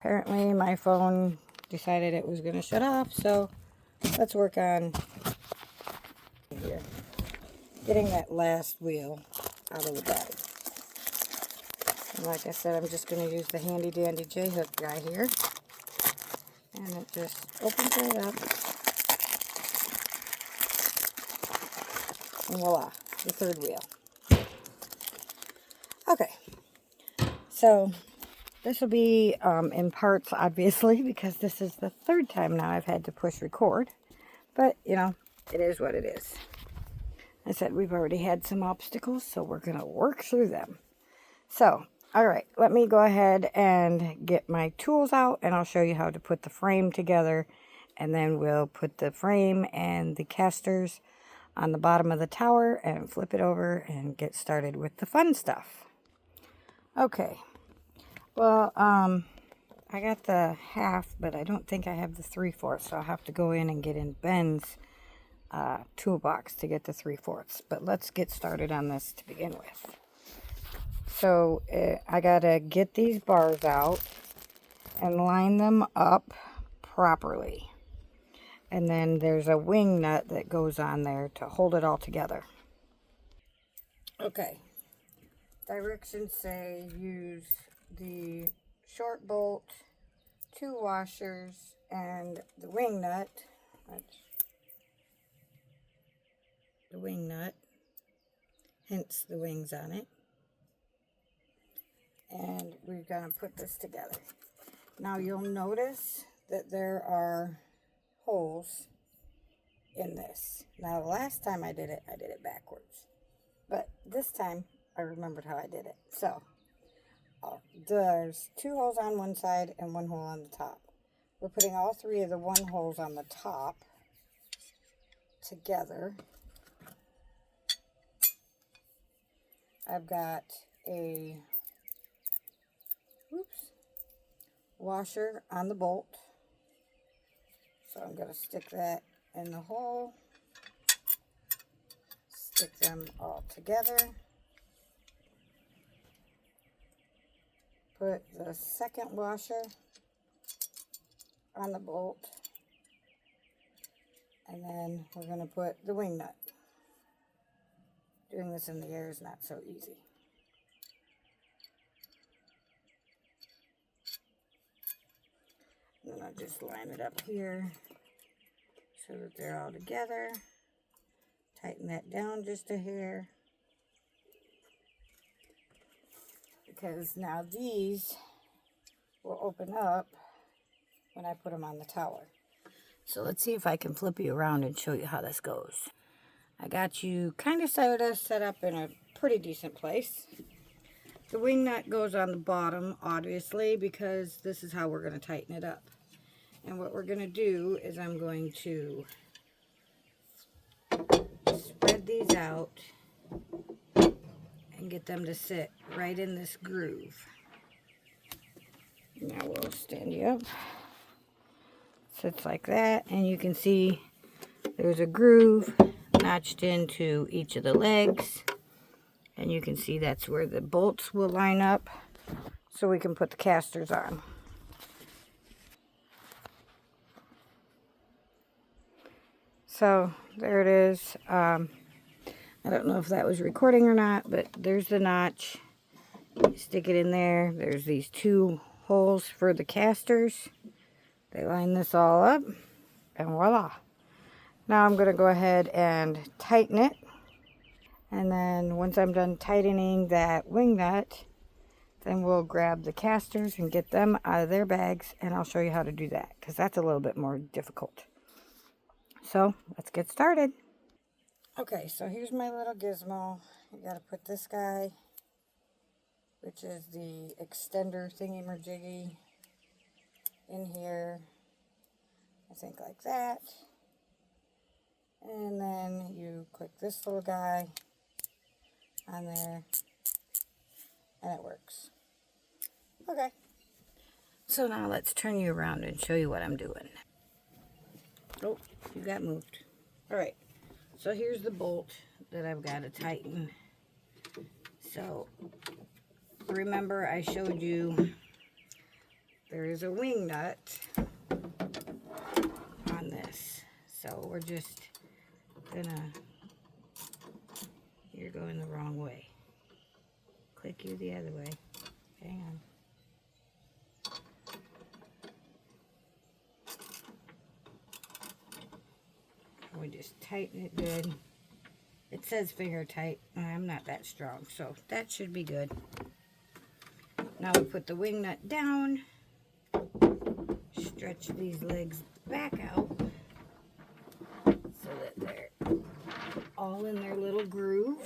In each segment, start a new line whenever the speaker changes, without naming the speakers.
Apparently my phone decided it was going to shut off, so let's work on here. Getting that last wheel out of the bag. And like I said, I'm just going to use the handy dandy J-hook guy here. And it just opens it up. And voila, the third wheel. Okay, so this will be in parts, obviously, because this is the third time now I've had to push record. But, you know, it is what it is. I said we've already had some obstacles, so we're going to work through them. So, all right, let me go ahead and get my tools out, and I'll show you how to put the frame together. And then we'll put the frame and the casters on the bottom of the tower and flip it over and get started with the fun stuff. Okay, well, I got the half, but I don't think I have the 3/4, so I'll have to go in and get in Ben's toolbox to get the 3/4. But let's get started on this to begin with. So I gotta get these bars out and line them up properly. And then there's a wing nut that goes on there to hold it all together. Okay, directions say use the short bolt, 2 washers, and the wing nut. That's the wing nut, hence the wings on it. And we're going to put this together. Now you'll notice that there are holes in this. Now the last time I did it backwards. But this time I remembered how I did it. So there's 2 holes on one side and 1 hole on the top. We're putting all 3 of the 1 holes on the top together. I've got a washer on the bolt. So I'm going to stick that in the hole. Stick them all together. Put the second washer on the bolt. And then we're going to put the wing nut. Doing this in the air is not so easy. And then I'll just line it up here so that they're all together. Tighten that down just a hair. Because now these will open up when I put them on the tower. So let's see if I can flip you around and show you how this goes. I got you kind of sort of set up in a pretty decent place. The wing nut goes on the bottom, obviously, because this is how we're going to tighten it up. And what we're going to do is I'm going to spread these out and get them to sit right in this groove. Now we'll stand you up. Sits like that, and you can see there's a groove notched into each of the legs, and you can see that's where the bolts will line up so we can put the casters on. So there it is. I don't know if that was recording or not, but there's the notch. You stick it in there. There's these 2 holes for the casters. They line this all up, and voila. Now I'm going to go ahead and tighten it. And then once I'm done tightening that wing nut, then we'll grab the casters and get them out of their bags, and I'll show you how to do that, because that's a little bit more difficult. So let's get started. Okay, so here's my little gizmo. You got to put this guy, which is the extender thingy-majiggy, in here. I think like that. And then you click this little guy on there, and it works. Okay. So now let's turn you around and show you what I'm doing. Oh, you got moved. All right. So here's the bolt that I've got to tighten. So remember I showed you there is a wing nut on this. So we're just gonna, you're going the wrong way. Click you the other way. Hang on. We just tighten it good. It says finger tight. I'm not that strong, so that should be good. Now we put the wing nut down. Stretch these legs back out so that they're all in their little groove.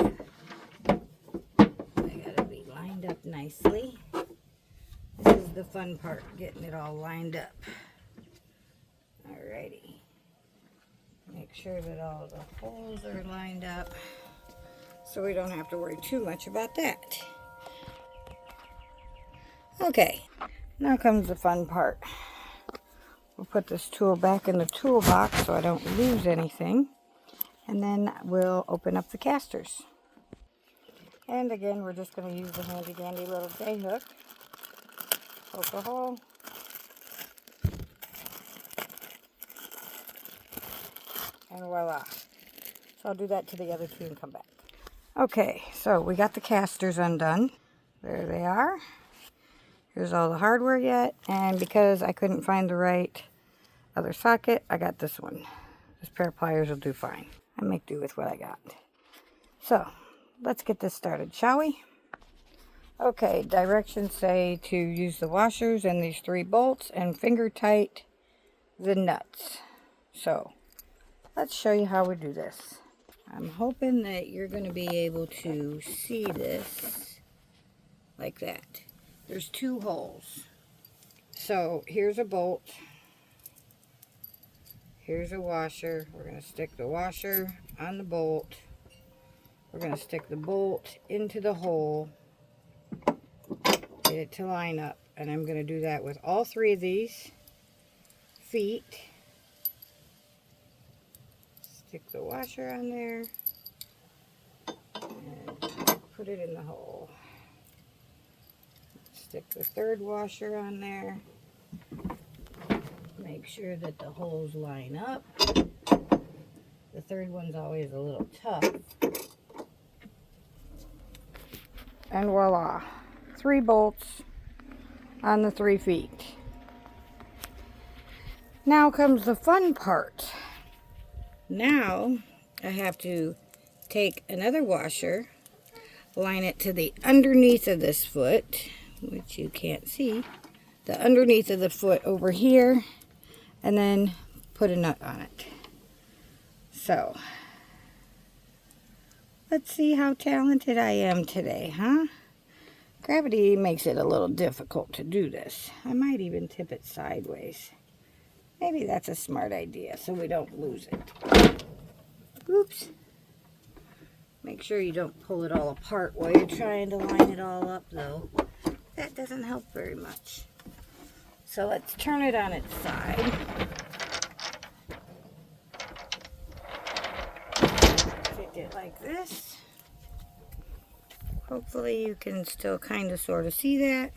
They gotta be lined up nicely. This is the fun part, getting it all lined up. Alrighty. Make sure that all the holes are lined up so we don't have to worry too much about that. Okay, now comes the fun part. We'll put this tool back in the toolbox so I don't lose anything. And then we'll open up the casters. And again, we're just going to use the handy dandy little J-hook. Poke a hole. And voila. So I'll do that to the other two and come back. Okay, so we got the casters undone. There they are. Here's all the hardware yet. And because I couldn't find the right other socket, I got this one. This pair of pliers will do fine. I make do with what I got. So, let's get this started, shall we? Okay, directions say to use the washers and these 3 bolts and finger tight the nuts. So, let's show you how we do this. I'm hoping that you're going to be able to see this like that. There's 2 holes. So, here's a bolt. Here's a washer. We're going to stick the washer on the bolt. We're going to stick the bolt into the hole. Get it to line up. And I'm going to do that with all 3 of these feet. Stick the washer on there. And put it in the hole. Stick the 3rd washer on there. Make sure that the holes line up. The 3rd one's always a little tough. And voila, 3 bolts on the 3 feet. Now comes the fun part. Now I have to take another washer, line it to the underneath of this foot, which you can't see, the underneath of the foot over here, and then put a nut on it. So, let's see how talented I am today, huh? Gravity makes it a little difficult to do this. I might even tip it sideways. Maybe that's a smart idea so we don't lose it. Oops. Make sure you don't pull it all apart while you're trying to line it all up though. That doesn't help very much. So let's turn it on its side. Stick it like this. Hopefully you can still kind of sort of see that.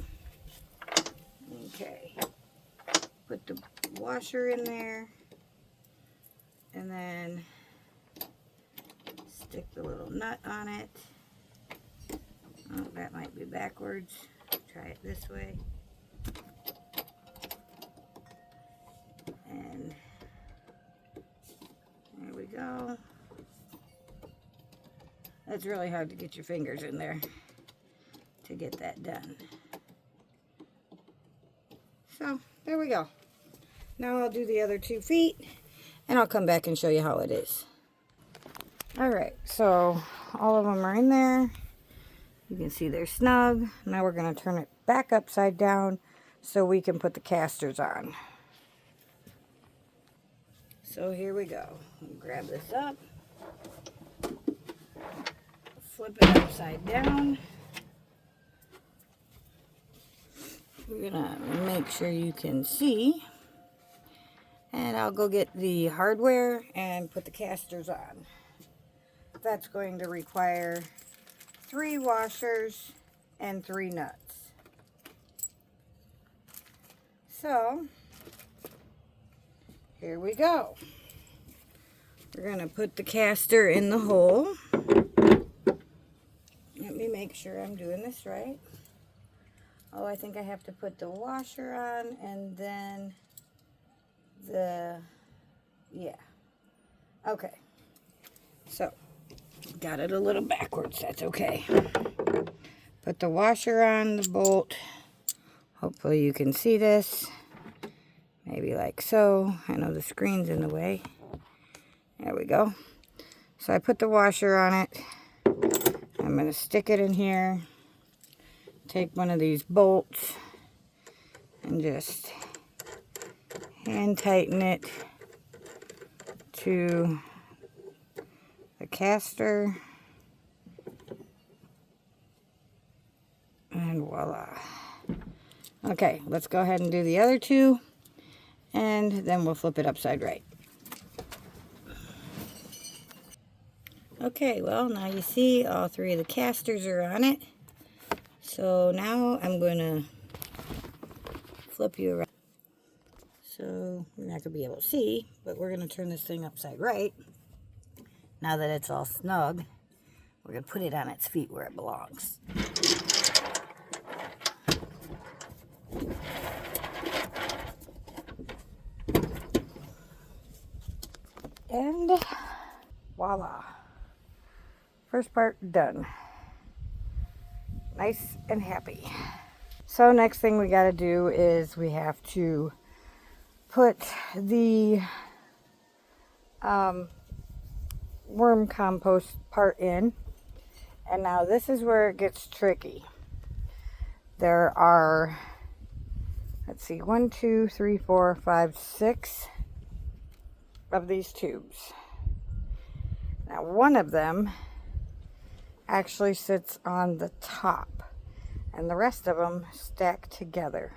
Okay. Put the washer in there. And then stick the little nut on it. Oh, that might be backwards. Try it this way. And there we go. That's really hard to get your fingers in there to get that done. So, there we go. Now I'll do the other 2 feet, and I'll come back and show you how it is. Alright, so all of them are in there. You can see they're snug. Now we're going to turn it back upside down so we can put the casters on. So here we go. Grab this up. Flip it upside down. We're gonna make sure you can see. And I'll go get the hardware and put the casters on. That's going to require 3 washers and 3 nuts. So, here we go. We're going to put the caster in the hole. Let me make sure I'm doing this right. Oh, I think I have to put the washer on and then yeah. Okay. So, got it a little backwards. That's okay. Put the washer on the bolt. Hopefully you can see this. Maybe like so. I know the screen's in the way. There we go. So I put the washer on it. I'm going to stick it in here. Take one of these bolts and just hand tighten it to the caster. And voila. Okay, let's go ahead and do the other two. And then we'll flip it upside right. Okay, well, now you see all three of the casters are on it. So now I'm going to flip you around. So you're not going to be able to see, but we're going to turn this thing upside right. Now that it's all snug, we're going to put it on its feet where it belongs. And voila. First part done. Nice and happy. So next thing we got to do is we have to put the worm compost part in. And now this is where it gets tricky. There are, let's see, 1, 2, 3, 4, 5, 6 of these tubes. Now one of them actually sits on the top and the rest of them stack together.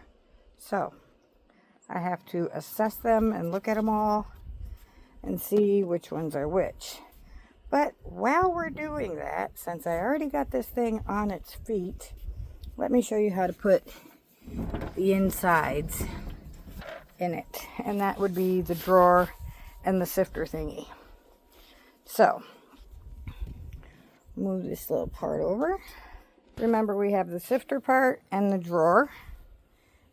So I have to assess them and look at them all and see which ones are which. But while we're doing that, since I already got this thing on its feet, let me show you how to put the insides in it. And that would be the drawer and the sifter thingy. So, move this little part over. Remember, we have the sifter part and the drawer.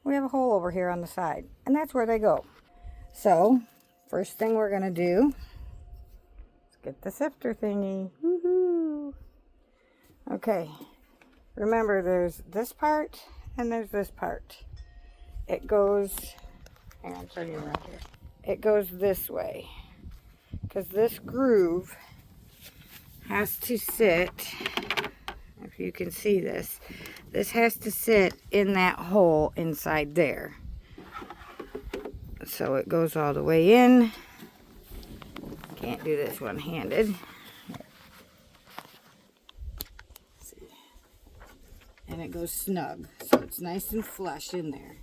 We have a hole over here on the side, and that's where they go. So, first thing we're going to do is get the sifter thingy. Woohoo! Okay, remember there's this part and there's this part. It goes, hang on, turn you around here. It goes this way, because this groove has to sit, if you can see this, this has to sit in that hole inside there. So it goes all the way in. Can't do this one-handed. And it goes snug, so it's nice and flush in there.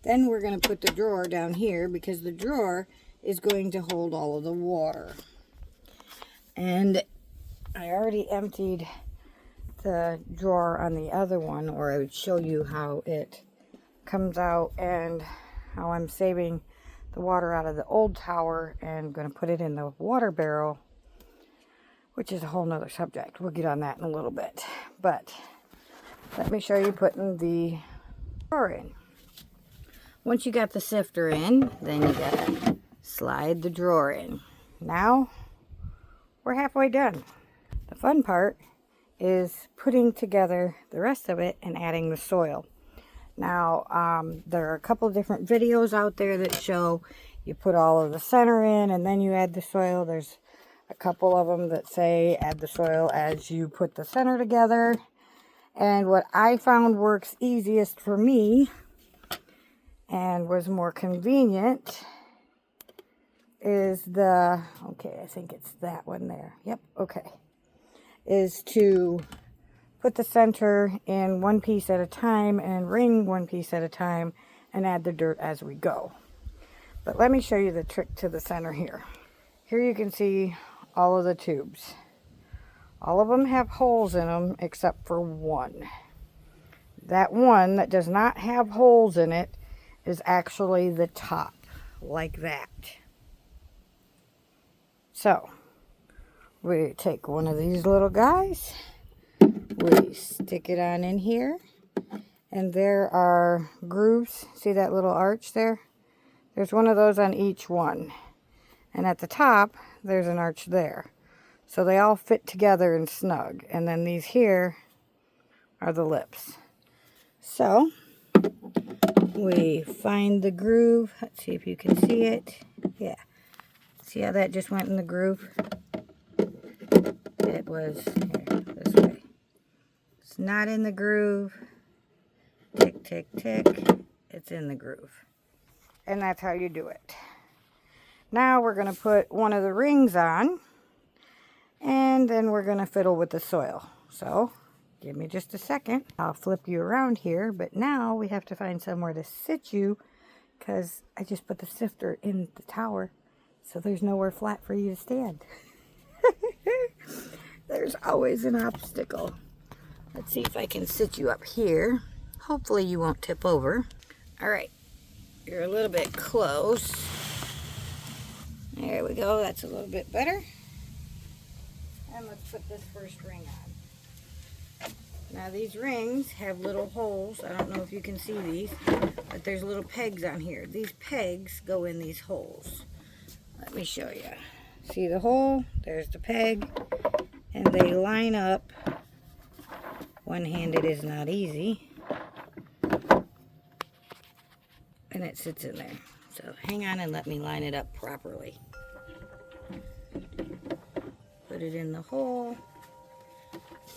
Then we're going to put the drawer down here because the drawer is going to hold all of the water. And I already emptied the drawer on the other one, or I would show you how it comes out and how I'm saving the water out of the old tower and going to put it in the water barrel, which is a whole nother subject. We'll get on that in a little bit. But let me show you putting the drawer in. Once you got the sifter in, then you gotta slide the drawer in. Now, we're halfway done. The fun part is putting together the rest of it and adding the soil. Now, there are a couple of different videos out there that show you put all of the center in and then you add the soil. There's a couple of them that say add the soil as you put the center together. And what I found works easiest for me and was more convenient is the, okay, I think it's that one there. Yep, okay. Is to put the center in one piece at a time and ring one piece at a time and add the dirt as we go. But let me show you the trick to the center here. Here you can see all of the tubes. All of them have holes in them except for one. That one that does not have holes in it is actually the top, like that. So, we take one of these little guys, we stick it on in here, and there are grooves. See that little arch there? There's one of those on each one. And at the top, there's an arch there. So they all fit together and snug. And then these here are the lips. So, we find the groove. Let's see if you can see it. Yeah. See how that just went in the groove? It was here, this way. It's not in the groove. Tick, tick, tick. It's in the groove. And that's how you do it. Now we're going to put one of the rings on. And then we're going to fiddle with the soil. So, give me just a second. I'll flip you around here. But now we have to find somewhere to sit you. Because I just put the sifter in the tower. So there's nowhere flat for you to stand. There's always an obstacle. Let's see if I can sit you up here. Hopefully you won't tip over. Alright. You're a little bit close. There we go. That's a little bit better. And let's put this first ring on. Now these rings have little holes. I don't know if you can see these, but there's little pegs on here. These pegs go in these holes. Let me show you. See the hole? There's the peg. And they line up. One-handed is not easy. And it sits in there. So hang on and let me line it up properly. Put it in the hole.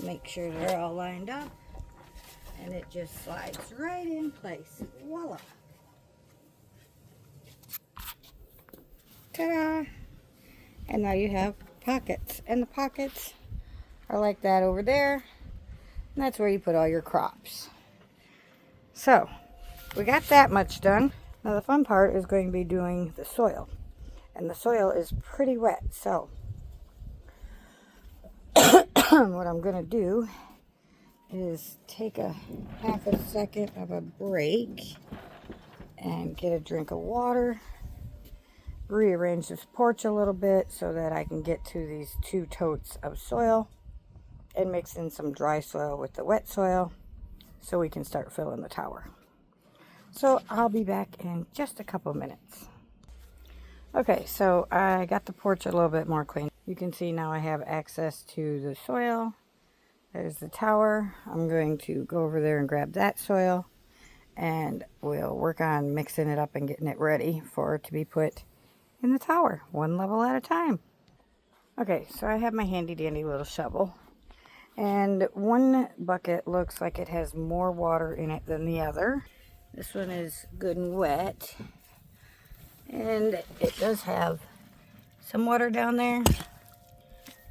Make sure they're all lined up. And it just slides right in place. Voila. Ta-da! And now you have pockets. And the pockets are like that over there. And that's where you put all your crops. So, we got that much done. Now the fun part is going to be doing the soil. And the soil is pretty wet. So, what I'm going to do is take a half a second of a break and get a drink of water. Rearrange this porch a little bit so that I can get to these 2 totes of soil and mix in some dry soil with the wet soil so we can start filling the tower. So I'll be back in just a couple minutes. Okay, so I got the porch a little bit more clean. You can see now I have access to the soil. There's the tower. I'm going to go over there and grab that soil, and we'll work on mixing it up and getting it ready for it to be put in the tower, one level at a time. Okay, so I have my handy dandy little shovel, and one bucket looks like it has more water in it than the other. This one is good and wet, and it does have some water down there,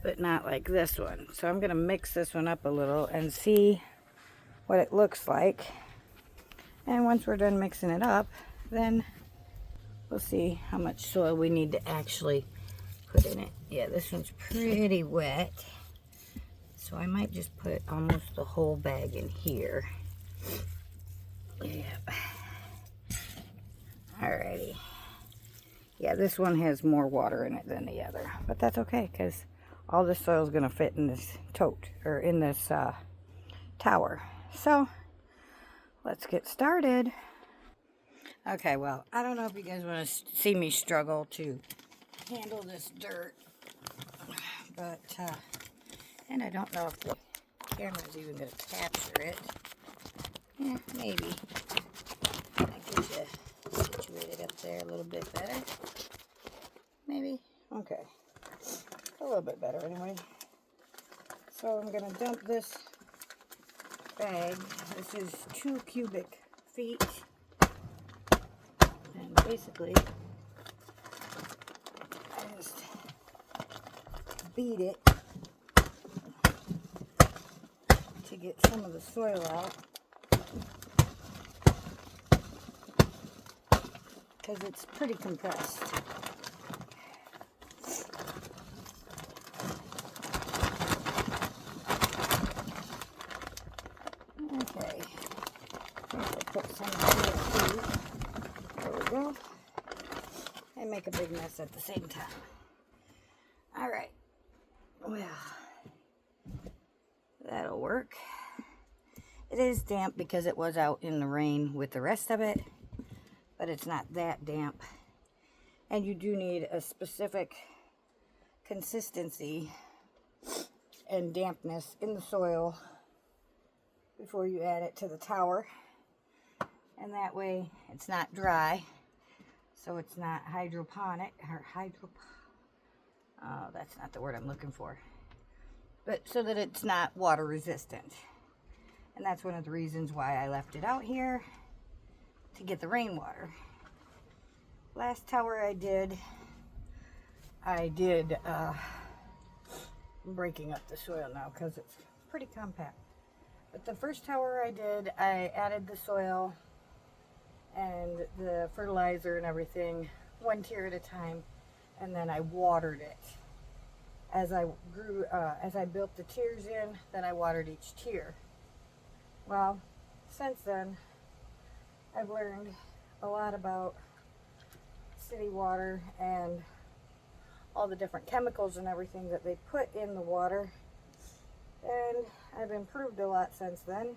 but not like this one. So I'm going to mix this one up a little and see what it looks like. And once we're done mixing it up, then we'll see how much soil we need to actually put in it. Yeah, this one's pretty wet. So I might just put almost the whole bag in here. Yeah. Alrighty. Yeah, this one has more water in it than the other. But that's okay, because all this soil is going to fit in this tote, or in this tower. So, let's get started. Okay, well, I don't know if you guys want to see me struggle to handle this dirt. But, and I don't know if the camera's even going to capture it. Yeah, maybe. I get you situated up there a little bit better. Maybe. Okay. A little bit better anyway. So I'm going to dump this bag. This is 2 cubic feet. And basically, I just beat it to get some of the soil out. Because it's pretty compressed. Okay. I'll put some here too. and make a big mess at the same time. All right, well, that'll work. It is damp because it was out in the rain with the rest of it, but it's not that damp. And you do need a specific consistency and dampness in the soil before you add it to the tower. And that way it's not dry, so it's not hydroponic, or oh, that's not the word I'm looking for. But so that it's not water resistant. And that's one of the reasons why I left it out here, to get the rainwater. Last tower I did, I'm breaking up the soil now because it's pretty compact. But the first tower I did, I added the soil and the fertilizer and everything, one tier at a time, and then I watered it. As I built the tiers in, then I watered each tier. Well, since then, I've learned a lot about city water and all the different chemicals and everything that they put in the water, and I've improved a lot since then.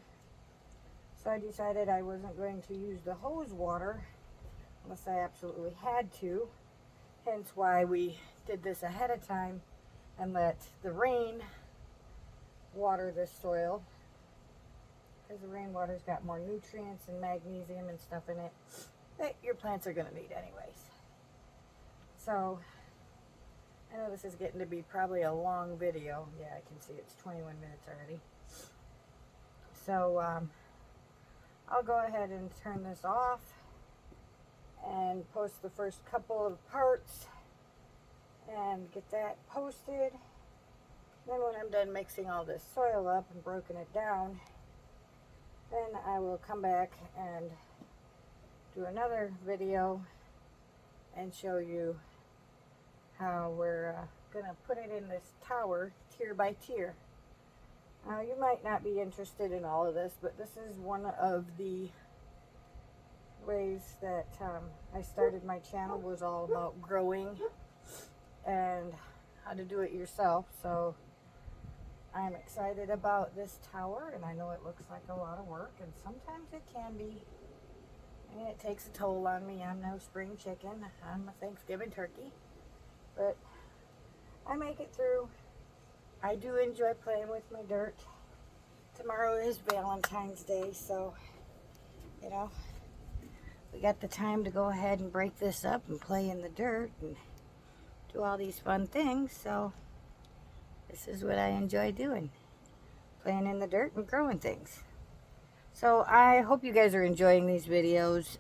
So I decided I wasn't going to use the hose water unless I absolutely had to, hence why we did this ahead of time and let the rain water this soil, because the rainwater's got more nutrients and magnesium and stuff in it that your plants are going to need anyways. So I know this is getting to be probably a long video. Yeah, I can see it's 21 minutes already. So I'll go ahead and turn this off and post the first couple of parts and get that posted. Then when I'm done mixing all this soil up and broken it down, then I will come back and do another video and show you how we're gonna put it in this tower tier by tier. Now, you might not be interested in all of this, but this is one of the ways that I started my channel, was all about growing and how to do it yourself. So I'm excited about this tower, and I know it looks like a lot of work, and sometimes it can be. And it takes a toll on me. I'm no spring chicken. I'm a Thanksgiving turkey. But I make it through. I do enjoy playing with my dirt. Tomorrow is Valentine's Day, so, you know, we got the time to go ahead and break this up and play in the dirt and do all these fun things. So this is what I enjoy doing, playing in the dirt and growing things. So I hope you guys are enjoying these videos.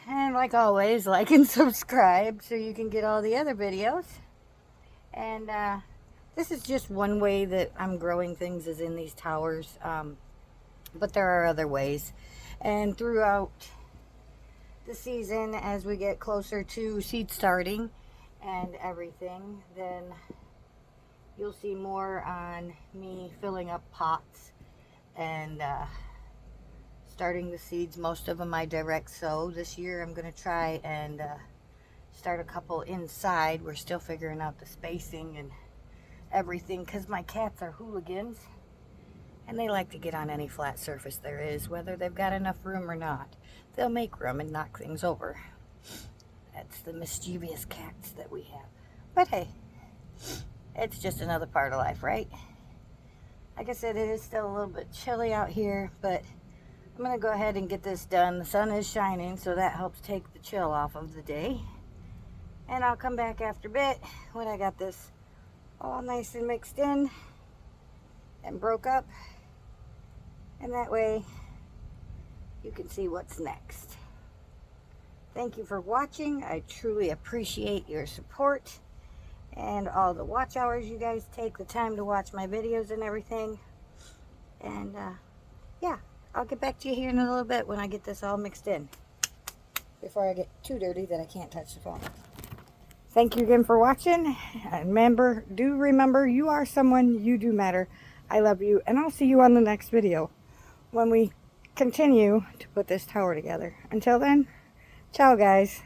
And like always, like and subscribe so you can get all the other videos. And this is just one way that I'm growing things, is in these towers. But there are other ways. And throughout the season, as we get closer to seed starting and everything, then you'll see more on me filling up pots and starting the seeds. Most of them I direct sow. This year I'm going to try and start a couple inside. We're still figuring out the spacing and everything, because my cats are hooligans and they like to get on any flat surface there is, whether they've got enough room or not. They'll make room and knock things over. That's the mischievous cats that we have. But hey, it's just another part of life, right? Like I said, it is still a little bit chilly out here, but I'm going to go ahead and get this done. The sun is shining, so that helps take the chill off of the day. And I'll come back after a bit when I got this all nice and mixed in and broke up. And that way you can see what's next. Thank you for watching. I truly appreciate your support and all the watch hours you guys take the time to watch my videos and everything. And yeah, I'll get back to you here in a little bit when I get this all mixed in, before I get too dirty that I can't touch the phone. Thank you again for watching. And remember, you are someone, you do matter. I love you, and I'll see you on the next video when we continue to put this tower together. Until then, Ciao, guys.